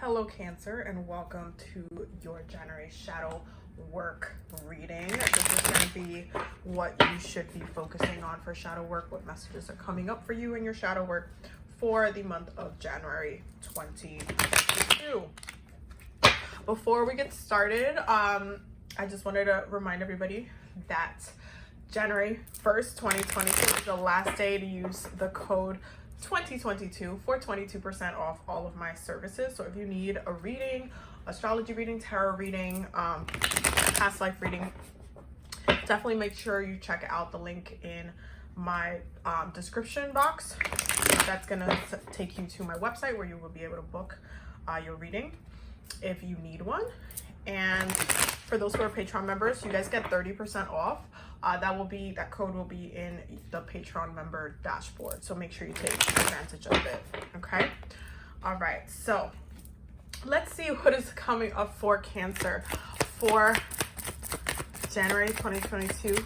Hello Cancer, and welcome to your January shadow work reading. This is going to be what you should be focusing on for shadow work, what messages are coming up for you in your shadow work for the month of January 2022. Before we get started, I just wanted to remind everybody that January 1st, 2022 is the last day to use the code 2022 for 22% off all of my services. So if you need a reading, astrology reading, tarot reading, past life reading, definitely make sure you check out the link in my description box. That's gonna take you to my website where you will be able to book your reading if you need one. And for those who are Patreon members, you guys get 30% off. That code will be in the Patreon member dashboard. So make sure you take advantage of it. Okay. All right. So let's see what is coming up for Cancer for January 2022,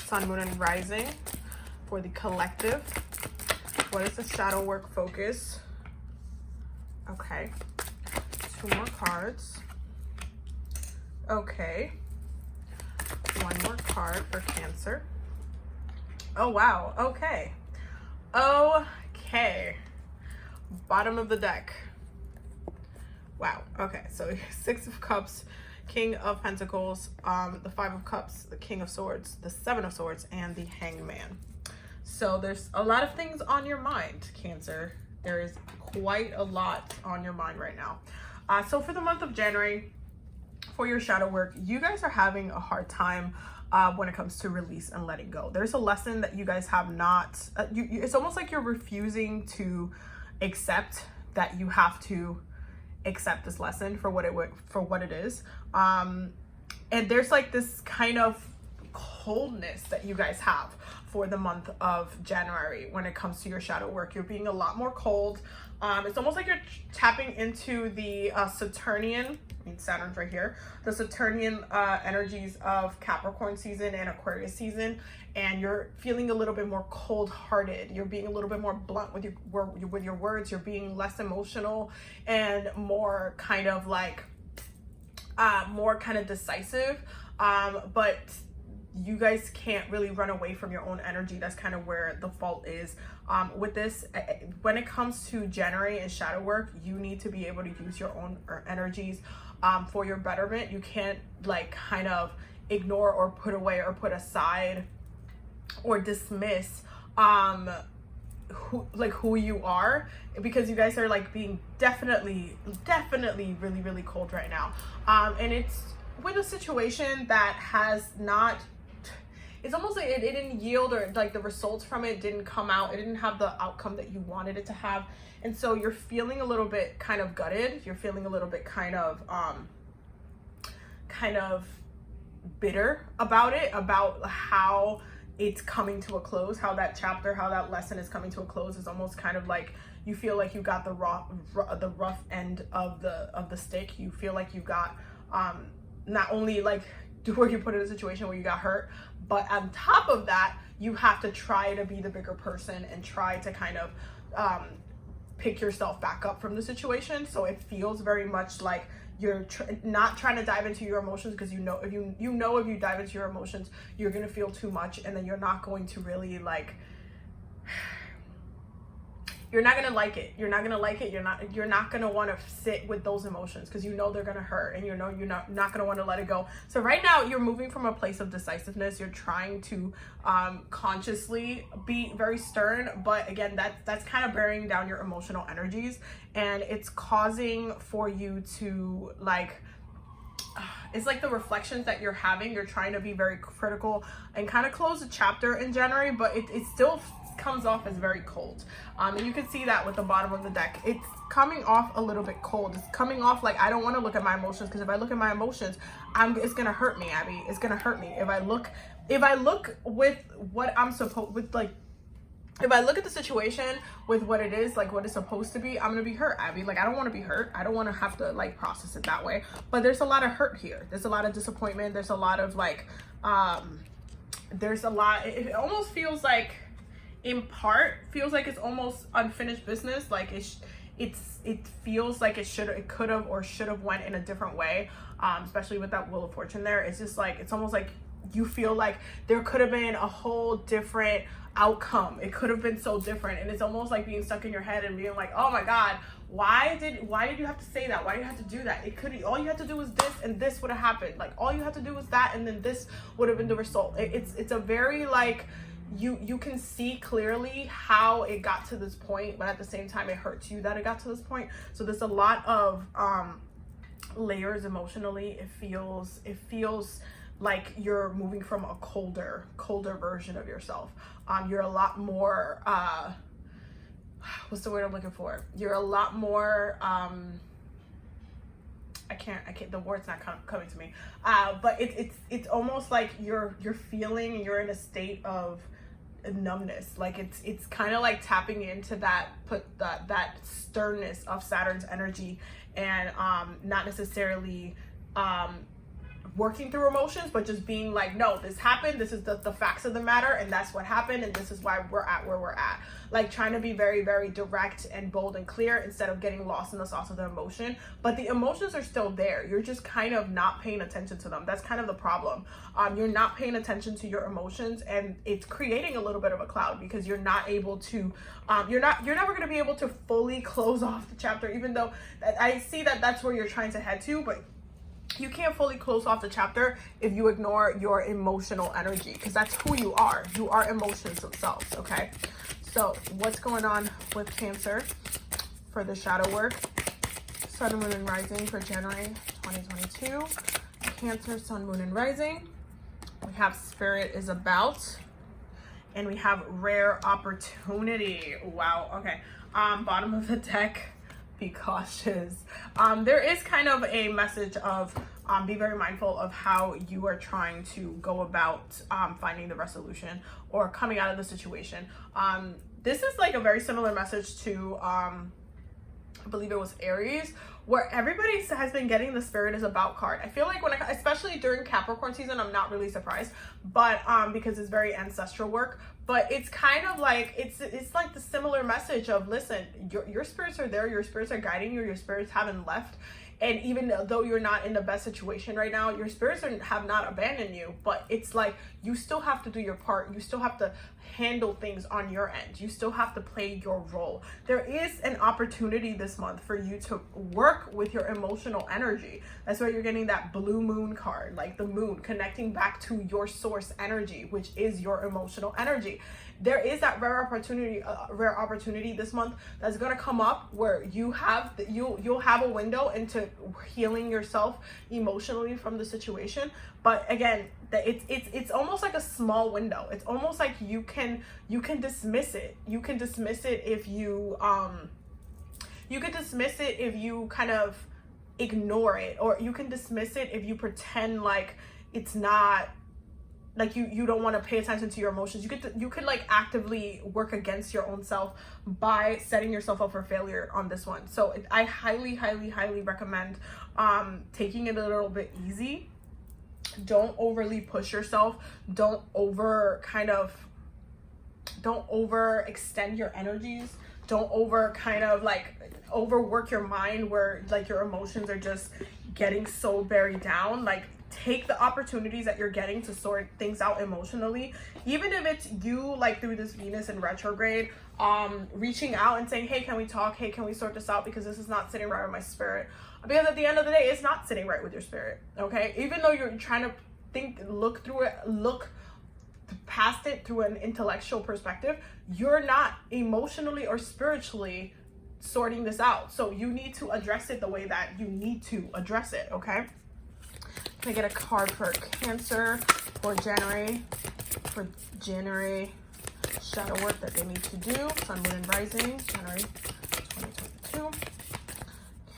Sun, Moon, and Rising for the collective. What is the shadow work focus? Okay. 2 more cards. Okay. 1 more card for Cancer. Oh, wow. Okay. Okay. Bottom of the deck. Wow. Okay. So 6 of Cups, King of Pentacles, the 5 of Cups, the King of Swords, the 7 of Swords, and the Hangman. So there's a lot of things on your mind, Cancer. There is quite a lot on your mind right now. So for the month of January, for your shadow work, you guys are having a hard time when it comes to release and letting go. There's a lesson that you guys have not, it's almost like you're refusing to accept that you have to accept this lesson for what it is. And there's like this kind of coldness that you guys have for the month of January when it comes to your shadow work. You're being a lot more cold. It's almost like you're tapping into the Saturnian, Saturn's right here, the Saturnian energies of Capricorn season and Aquarius season, and you're feeling a little bit more cold-hearted. You're being a little bit more blunt with your words. You're being less emotional and more kind of like more kind of decisive. But you guys can't really run away from your own energy. That's kind of where the fault is with this. When it comes to January and shadow work, you need to be able to use your own energies for your betterment. You can't like kind of ignore or put away or put aside or dismiss who you are, because you guys are like being definitely really, really cold right now. And it's with a situation that has not, it's almost like it didn't yield, or like the results from it didn't come out. It didn't have the outcome that you wanted it to have. And so you're feeling a little bit kind of gutted. You're feeling a little bit kind of bitter about it, about how it's coming to a close, how that chapter, how that lesson is coming to a close. Is almost kind of like you feel like you got the rough end of the stick. You feel like you got not only like where you put in a situation where you got hurt, but on top of that, you have to try to be the bigger person and try to kind of pick yourself back up from the situation. So it feels very much like you're not trying to dive into your emotions, because you know if you dive into your emotions, you're gonna feel too much, and then you're not going to really like, you're not gonna like it. You're not gonna like it. You're not gonna want to sit with those emotions, because you know they're gonna hurt, and you know you're not gonna want to let it go. So right now you're moving from a place of decisiveness. You're trying to consciously be very stern, but again, that's kind of bearing down your emotional energies, and it's causing for you to like, it's like the reflections that you're having. You're trying to be very critical and kind of close a chapter in January, but it still comes off as very cold. And you can see that with the bottom of the deck. It's coming off a little bit cold. It's coming off like, I don't want to look at my emotions, because if I look at my emotions, it's gonna hurt me, Abby. It's gonna hurt me. If I look with what I'm supposed with, like, if I look at the situation with what it is, like what it's supposed to be, I'm gonna be hurt, Abby. Like, I don't want to be hurt. I don't want to have to like process it that way. But there's a lot of hurt here. There's a lot of disappointment. There's a lot of like, there's a lot. It almost feels like, in part, feels like it's almost unfinished business. Like it feels like it could have or should have went in a different way, especially with that Wheel of Fortune there. It's just like, it's almost like you feel like there could have been a whole different outcome. It could have been so different, and it's almost like being stuck in your head and being like, oh my God, why did you have to say that? Why did you have to do that? It could, all you had to do was this, and this would have happened. Like, all you had to do was that, and then this would have been the result. It's a very, like, you can see clearly how it got to this point, but at the same time it hurts you that it got to this point. So there's a lot of layers emotionally. It feels like you're moving from a colder version of yourself. You're a lot more what's the word I'm looking for? You're a lot more I can't the word's not coming to me, but it's almost like you're feeling, and you're in a state of numbness. Like it's kind of like tapping into that sternness of Saturn's energy, and not necessarily working through emotions, but just being like, no, this happened, this is the facts of the matter, and that's what happened, and this is why we're at where we're at. Like, trying to be very, very direct and bold and clear instead of getting lost in the sauce of the emotion. But the emotions are still there, you're just kind of not paying attention to them. That's kind of the problem. You're not paying attention to your emotions, and it's creating a little bit of a cloud, because you're not able to you're never going to be able to fully close off the chapter, even though I see that that's where you're trying to head to. But you can't fully close off the chapter if you ignore your emotional energy, because that's who you are. You are emotions themselves, okay? So what's going on with Cancer for the shadow work? Sun, Moon, and Rising for January 2022. Cancer, Sun, Moon, and Rising. We have Spirit is About, and we have Rare Opportunity. Wow, okay. Bottom of the deck, be cautious. There is kind of a message of be very mindful of how you are trying to go about finding the resolution or coming out of the situation. This is like a very similar message to I believe it was Aries, where everybody has been getting the Spirit is About card. I feel like especially during Capricorn season, I'm not really surprised, but because it's very ancestral work. But it's kind of like, it's like the similar message of, listen, your spirits are there, your spirits are guiding you, your spirits haven't left. And even though you're not in the best situation right now, your spirits have not abandoned you. But it's like, you still have to do your part. You still have to handle things on your end. You still have to play your role. There is an opportunity this month for you to work with your emotional energy. That's why you're getting that blue moon card, like the moon connecting back to your source energy, which is your emotional energy. There is that rare opportunity this month that's going to come up, where you'll have a window into healing yourself emotionally from the situation. But again, it's almost like a small window. It's almost like you can dismiss it. You can dismiss it if you kind of ignore it, or you can dismiss it if you pretend like it's not, like you don't want to pay attention to your emotions. You could like actively work against your own self by setting yourself up for failure on this one. So I highly recommend taking it a little bit easy. Don't overly push yourself. Don't overextend your energies. Don't overwork your mind, where like your emotions are just getting so buried down. Like, take the opportunities that you're getting to sort things out emotionally, even if it's you, like through this Venus in retrograde, reaching out and saying, hey, can we talk? Hey, can we sort this out? Because this is not sitting right with my spirit. Because at the end of the day, it's not sitting right with your spirit, okay? Even though you're trying to look past it through an intellectual perspective, you're not emotionally or spiritually sorting this out. So you need to address it the way that you need to address it, okay? Can I get a card for Cancer for January shadow work that they need to do? Sun, Moon, and Rising, January 2022.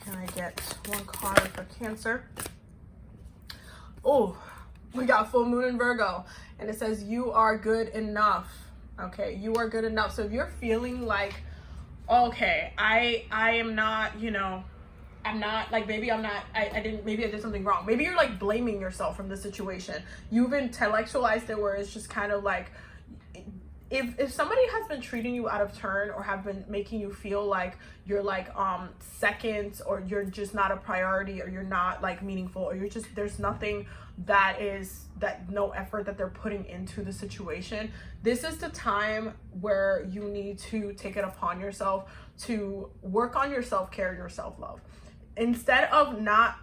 Can I get one card for Cancer? Oh, we got full moon in Virgo, and it says you are good enough. Okay, you are good enough. So if you're feeling like, okay, I am not, I'm not, like, maybe I'm not, maybe I did something wrong. Maybe you're like blaming yourself from the situation. You've intellectualized it, where it's just kind of like, if somebody has been treating you out of turn or have been making you feel like you're like second, or you're just not a priority, or you're not like meaningful, or you're just, there's nothing no effort that they're putting into the situation, this is the time where you need to take it upon yourself to work on your self-care and your self-love. Instead of not,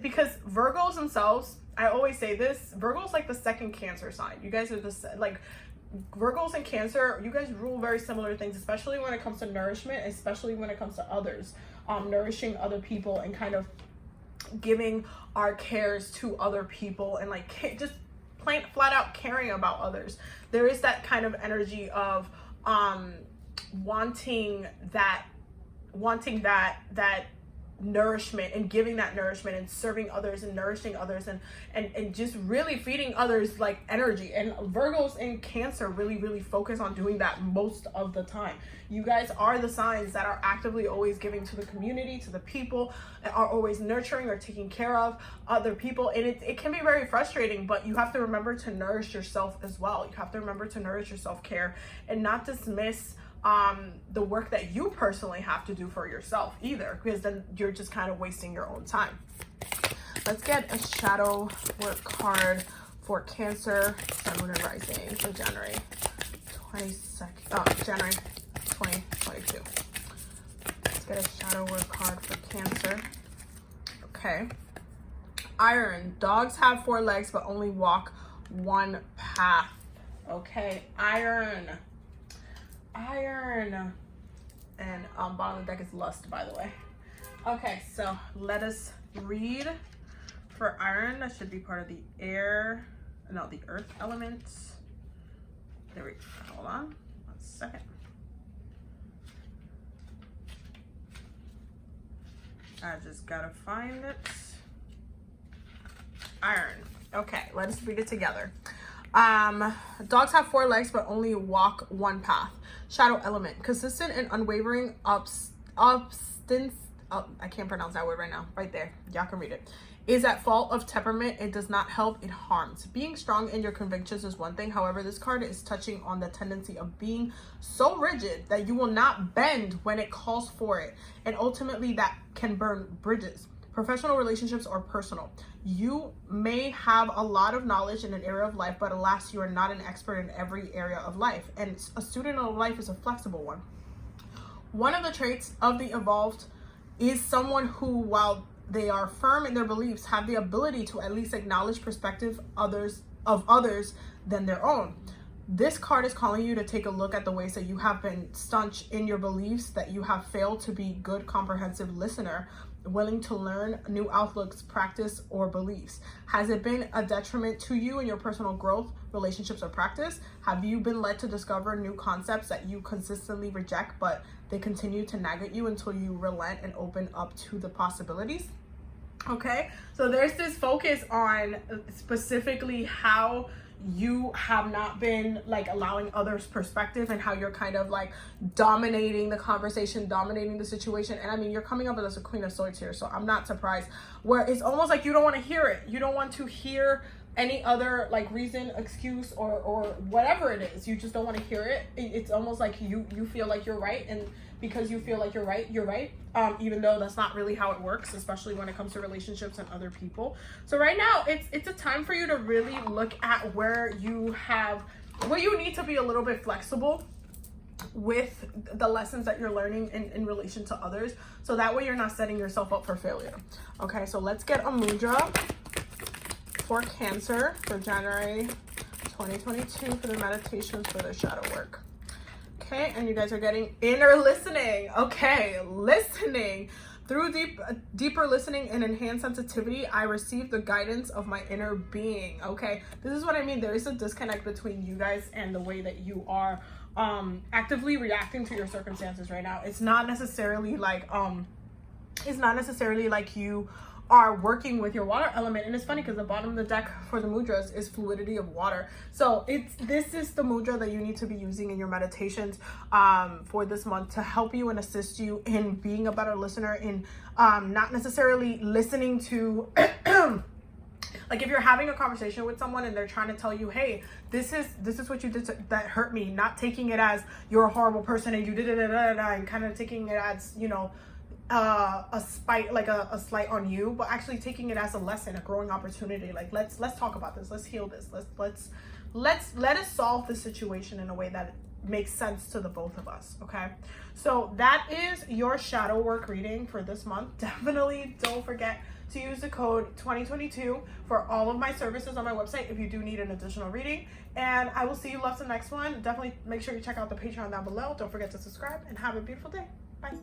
because Virgos themselves, I always say this, Virgo's like the second Cancer sign. You guys are like Virgos and Cancer, you guys rule very similar things, especially when it comes to nourishment, especially when it comes to others, nourishing other people and kind of giving our cares to other people, and like just plain flat out caring about others. There is that kind of energy of wanting that nourishment, and giving that nourishment, and serving others, and nourishing others, and just really feeding others like energy. And Virgos and Cancer really focus on doing that most of the time. You guys are the signs that are actively always giving to the community, to the people, and are always nurturing or taking care of other people. And it can be very frustrating, but you have to remember to nourish yourself as well. You have to remember to nourish your self-care and not dismiss the work that you personally have to do for yourself either, because then you're just kind of wasting your own time. Let's get a shadow work card for Cancer, Sun, Moon, and Rising for January 2022. Let's get a shadow work card for Cancer. Okay. Iron. Dogs have 4 legs but only walk 1 path. Okay. Iron. And bottom of the deck is Lust, by the way. Okay, so let us read for Iron. That should be part of the the earth elements. There we go. Hold on 1 second. I just gotta find it. Iron. Okay, let us read it together. Dogs have 4 legs but only walk 1 path. Shadow element, consistent and unwavering I can't pronounce that word right now. Right there, y'all can read it. Is at fault of temperament. It does not help, it harms. Being strong in your convictions is one thing. However, this card is touching on the tendency of being so rigid that you will not bend when it calls for it, and ultimately that can burn bridges. Professional relationships or personal. You may have a lot of knowledge in an area of life, but alas, you are not an expert in every area of life. And a student of life is a flexible one. One of the traits of the evolved is someone who, while they are firm in their beliefs, have the ability to at least acknowledge perspective of others than their own. This card is calling you to take a look at the ways that you have been staunch in your beliefs, that you have failed to be good, comprehensive listener, willing to learn new outlooks, practice, or beliefs. Has it been a detriment to you in your personal growth, relationships, or practice? Have you been led to discover new concepts that you consistently reject, but they continue to nag at you until you relent and open up to the possibilities? Okay, so there's this focus on specifically how you have not been like allowing others' perspective, and how you're kind of like dominating the conversation, dominating the situation. And I mean, you're coming up as a Queen of Swords here, so I'm not surprised, where it's almost like you don't want to hear it. You don't want to hear any other like reason, excuse, or whatever it is. You just don't want to hear it. It's almost like you feel like you're right, and because you feel like you're right, even though that's not really how it works, especially when it comes to relationships and other people. So right now it's a time for you to really look at where you need to be a little bit flexible with the lessons that you're learning in relation to others, so that way you're not setting yourself up for failure. Okay, so let's get a mudra for Cancer for January 2022 for the meditations for their shadow work. Okay, and you guys are getting inner listening. Okay, listening. Through deeper listening and enhanced sensitivity, I receive the guidance of my inner being. Okay, this is what I mean. There is a disconnect between you guys and the way that you are actively reacting to your circumstances right now. It's not necessarily like you are working with your water element. And it's funny because the bottom of the deck for the mudras is fluidity of water. So this is the mudra that you need to be using in your meditations for this month to help you and assist you in being a better listener, in not necessarily listening to Like if you're having a conversation with someone and they're trying to tell you, hey, this is what you did that hurt me, not taking it as you're a horrible person and you did it and kind of taking it as, you know, a spite, like a slight on you, but actually taking it as a lesson, a growing opportunity. Like let's talk about this, let's heal this, let us solve the situation in a way that makes sense to the both of us. Okay, so that is your shadow work reading for this month. Definitely don't forget to use the code 2022 for all of my services on my website if you do need an additional reading. And I will see you loves the next one. Definitely make sure you check out the Patreon down below. Don't forget to subscribe and have a beautiful day. Bye.